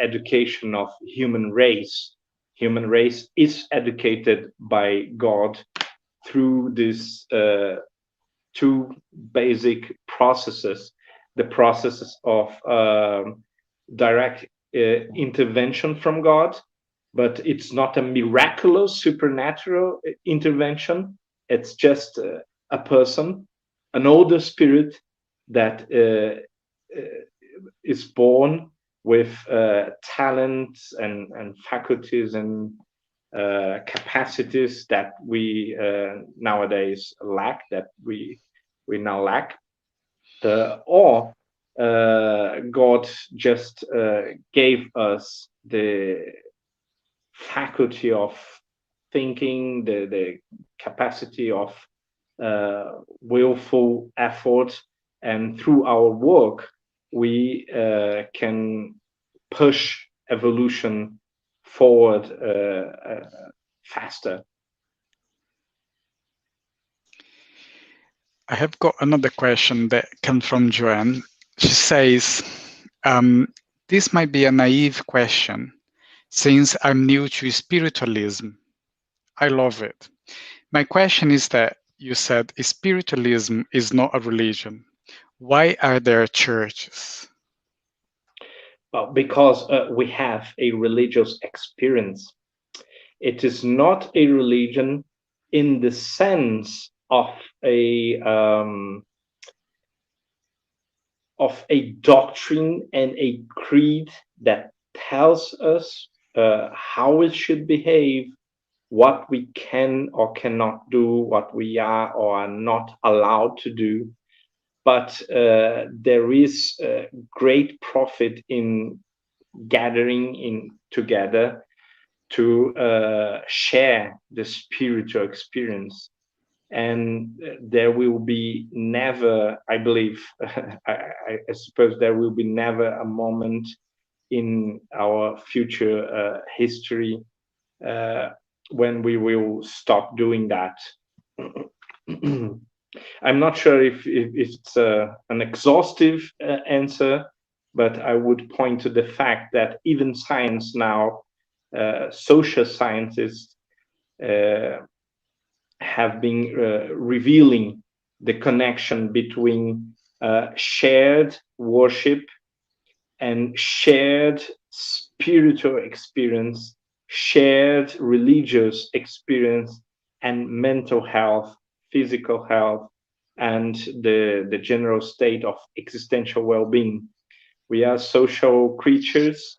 education of human race. Human race is educated by God through these two basic processes: the processes of direct intervention from God, but it's not a miraculous supernatural intervention. It's just a person, an older spirit that is born with talents and faculties and capacities that we nowadays lack, that we now lack, or God just gave us the faculty of thinking, the capacity of willful effort, and through our work we can push evolution forward faster. I have got another question that comes from Joanne. She says, this might be a naive question, since I'm new to spiritualism. I love it. My question is that you said spiritualism is not a religion. Why are there churches? Well, because we have a religious experience. It is not a religion in the sense of a doctrine and a creed that tells us how we should behave, what we can or cannot do, what we are or are not allowed to do. But there is great profit in gathering in together to share the spiritual experience. And there will be never, I believe, I suppose there will be never a moment in our future history when we will stop doing that. I'm not sure if it's an exhaustive answer, but I would point to the fact that even science now, social scientists have been revealing the connection between shared worship and shared spiritual experience, shared religious experience, and mental health, physical health, and the general state of existential well-being. We are social creatures.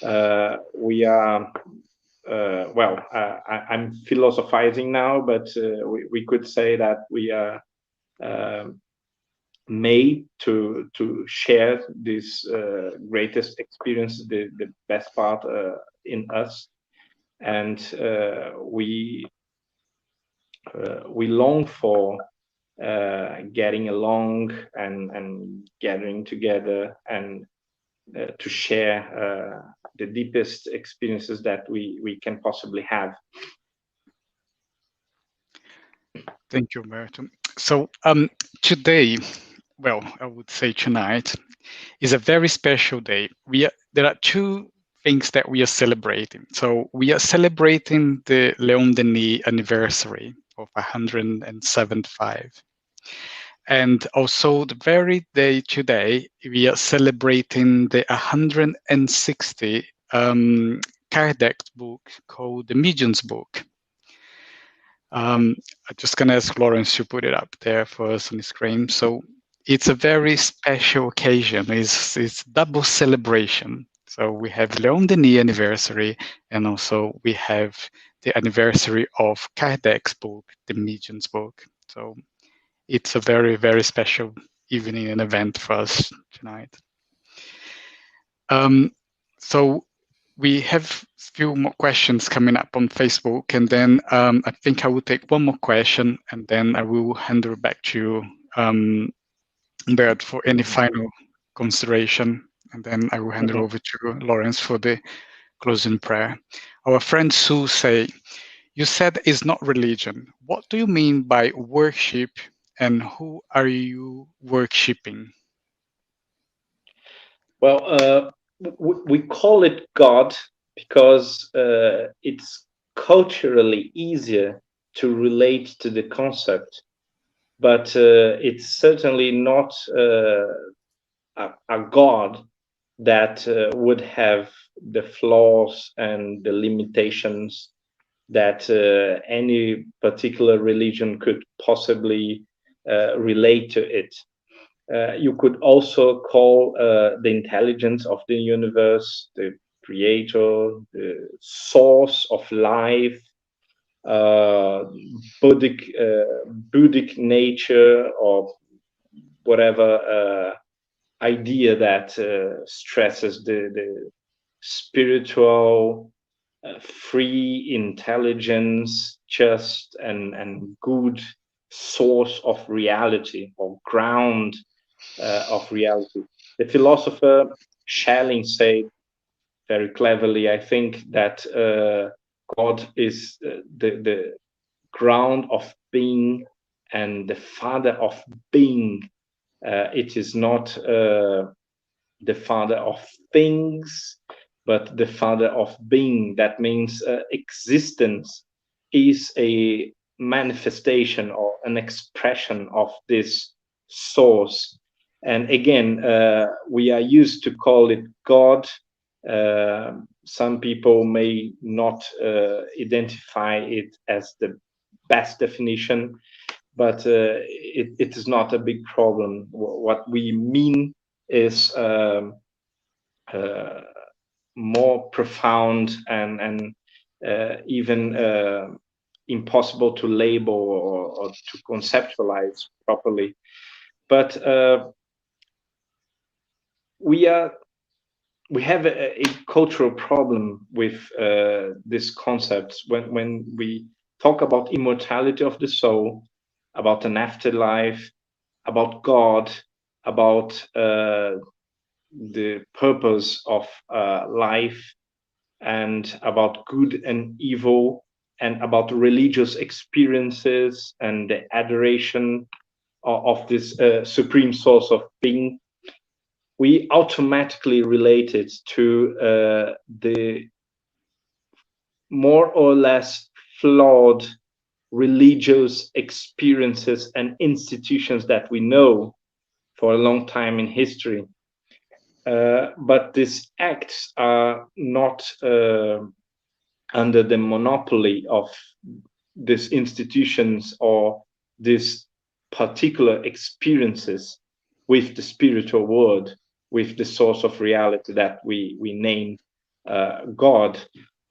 We are I'm philosophizing now, but we could say that we are made to share this greatest experience, the best part in us, and we long for getting along and gathering together and to share the deepest experiences that we can possibly have. Thank you, Umberto. So today, well, I would say tonight, is a very special day. There are two things that we are celebrating. So we are celebrating the Leon Denis anniversary of 175. And also the very day today, we are celebrating the 160 Kardec's book called The Medium's Book. I'm just going to ask Lawrence to put it up there for us on the screen. So it's a very special occasion. It's double celebration. So we have Leon Denis anniversary, and also we have the anniversary of Kardec's book, The Medium's Book. So it's a very, very special evening and event for us tonight. So we have a few more questions coming up on Facebook, and then I think I will take one more question, and then I will hand it back to you, Bert, for any final consideration, and then I will hand it over to Lawrence for the closing prayer. Our friend Sue say, you said it's not religion. What do you mean by worship, and who are you worshipping? Well, we call it God because it's culturally easier to relate to the concept, but it's certainly not a God that would have the flaws and the limitations that any particular religion could possibly relate to it. You could also call the intelligence of the universe, the creator, the source of life, Buddhic nature, or whatever idea that stresses the spiritual, free intelligence, just and good source of reality or ground of reality. The philosopher Schelling said very cleverly, I think, that God is the ground of being and the father of being. It is not the father of things, but the father of being. That means existence is a manifestation or an expression of this source. And again, we are used to call it God. Some people may not identify it as the best definition, but it is not a big problem. What we mean is more profound and even impossible to label or to conceptualize properly. But we have a cultural problem with this concept when we talk about immortality of the soul, about an afterlife, about God, about the purpose of life, and about good and evil, and about religious experiences and the adoration of this supreme source of being. We automatically relate it to the more or less flawed religious experiences and institutions that we know for a long time in history. But these acts are not under the monopoly of these institutions or these particular experiences with the spiritual world, with the source of reality that we name God.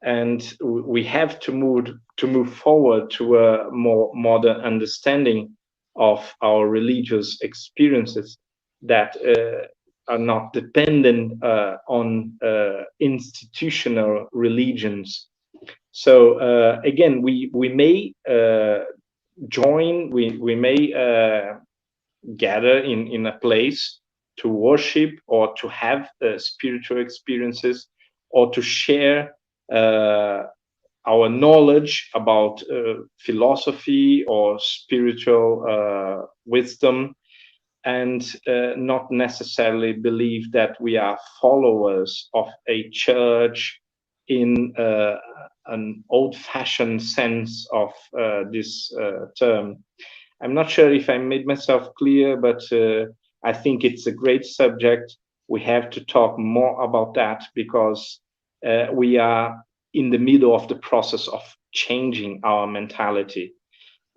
And we have to move forward to a more modern understanding of our religious experiences that are not dependent on institutional religions. So again, we may join, we may gather in a place to worship or to have spiritual experiences or to share our knowledge about philosophy or spiritual wisdom. and not necessarily believe that we are followers of a church in an old-fashioned sense of this term. I'm not sure if I made myself clear, but I think it's a great subject. We have to talk more about that because we are in the middle of the process of changing our mentality.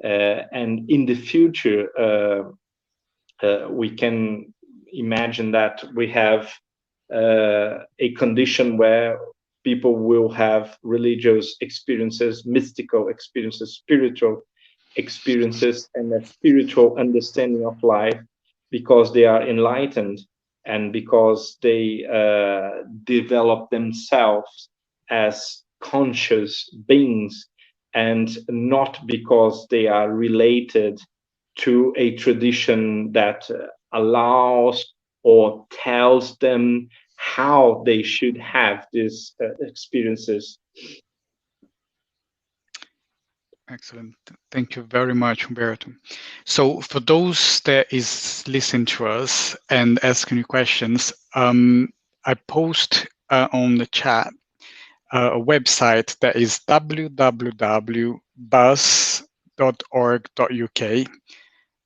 And in the future, we can imagine that we have a condition where people will have religious experiences, mystical experiences, spiritual experiences, and a spiritual understanding of life because they are enlightened and because they develop themselves as conscious beings, and not because they are related to a tradition that allows or tells them how they should have these experiences. Excellent. Thank you very much, Humberto. So for those that is listening to us and asking you questions, I post on the chat a website that is www.bus.org.uk.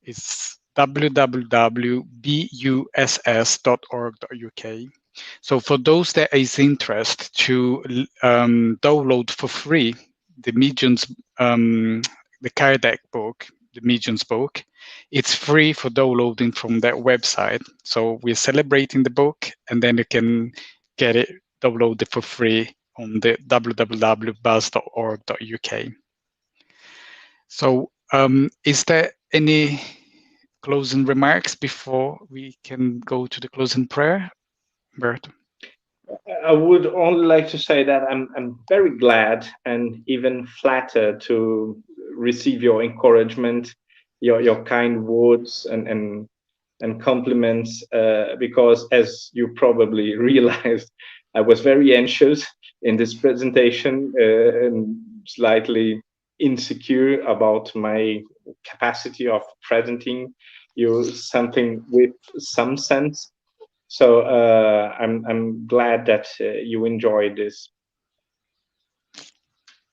It's www.buss.org.uk. So for those that is interest to download for free the Medium's, the Kardec book, the Medium's book, it's free for downloading from that website. So we're celebrating the book, and then you can get it downloaded for free on the www.buzz.org.uk. So is there any closing remarks before we can go to the closing prayer, Bert? I would only like to say that I'm very glad and even flattered to receive your encouragement, your kind words and compliments, because as you probably realized, I was very anxious in this presentation and slightly insecure about my capacity of presenting you something with some sense. So I'm glad that you enjoyed this.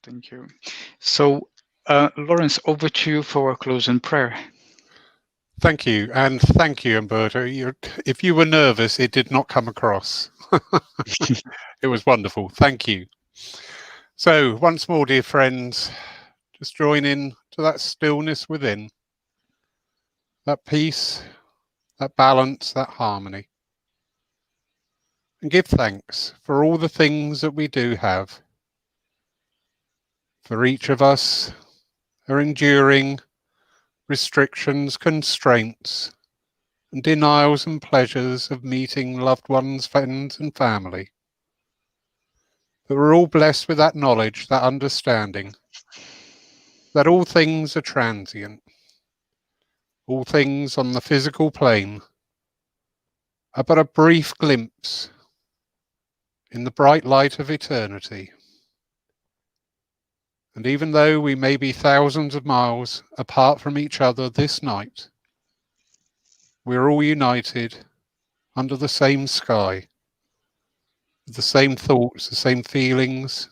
Thank you. So Lawrence, over to you for a closing prayer. Thank you, and thank you, Humberto. If you were nervous, it did not come across. It was wonderful. Thank you. So once more, dear friends, just join in to that stillness within, that peace, that balance, that harmony. And give thanks for all the things that we do have. For each of us are enduring restrictions, constraints, and denials and pleasures of meeting loved ones, friends, and family. But we're all blessed with that knowledge, that understanding, that all things are transient. All things on the physical plane are but a brief glimpse in the bright light of eternity. And even though we may be thousands of miles apart from each other this night, we're all united under the same sky, with the same thoughts, the same feelings,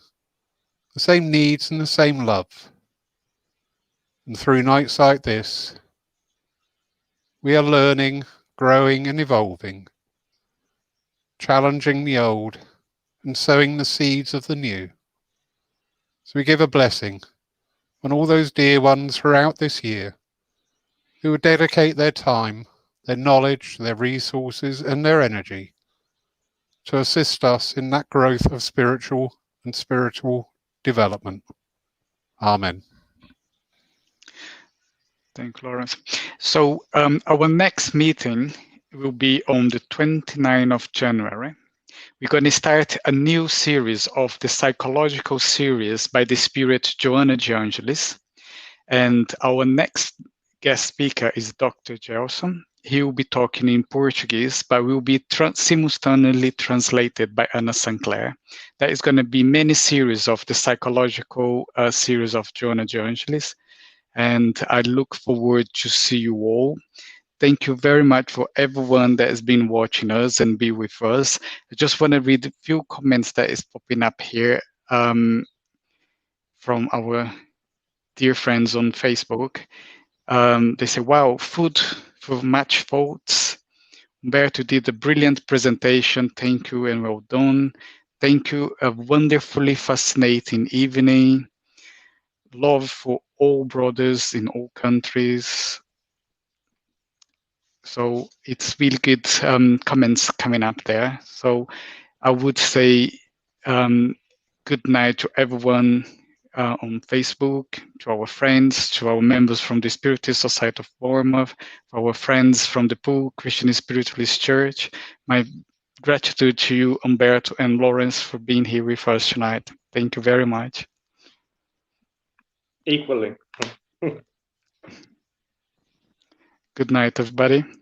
the same needs and the same love. And through nights like this, we are learning, growing and evolving, challenging the old and sowing the seeds of the new. So we give a blessing on all those dear ones throughout this year who will dedicate their time, their knowledge, their resources and their energy to assist us in that growth of spiritual development. Amen. Thank you, Lawrence. So our next meeting will be on the 29th of January. We're going to start a new series of the psychological series by the Spirit Joanna de Angelis. And our next guest speaker is Dr. Gelson. He will be talking in Portuguese, but will be simultaneously translated by Ana Sinclair. There is going to be many series of the psychological series of Joanna de Angelis. And I look forward to see you all. thank you very much for everyone that has been watching us and be with us. I just want to read a few comments that is popping up here from our dear friends on Facebook. They say, wow, food for match thoughts. Umberto did a brilliant presentation. Thank you and well done. Thank you. A wonderfully fascinating evening. Love for all brothers in all countries. So it's really good comments coming up there. So I would say good night to everyone on Facebook, to our friends, to our members from the Spiritist Society of Bournemouth, our friends from the Pool Christian Spiritualist Church. My gratitude to you, Umberto and Lawrence, for being here with us tonight. Thank you very much. Equally. Good night, everybody.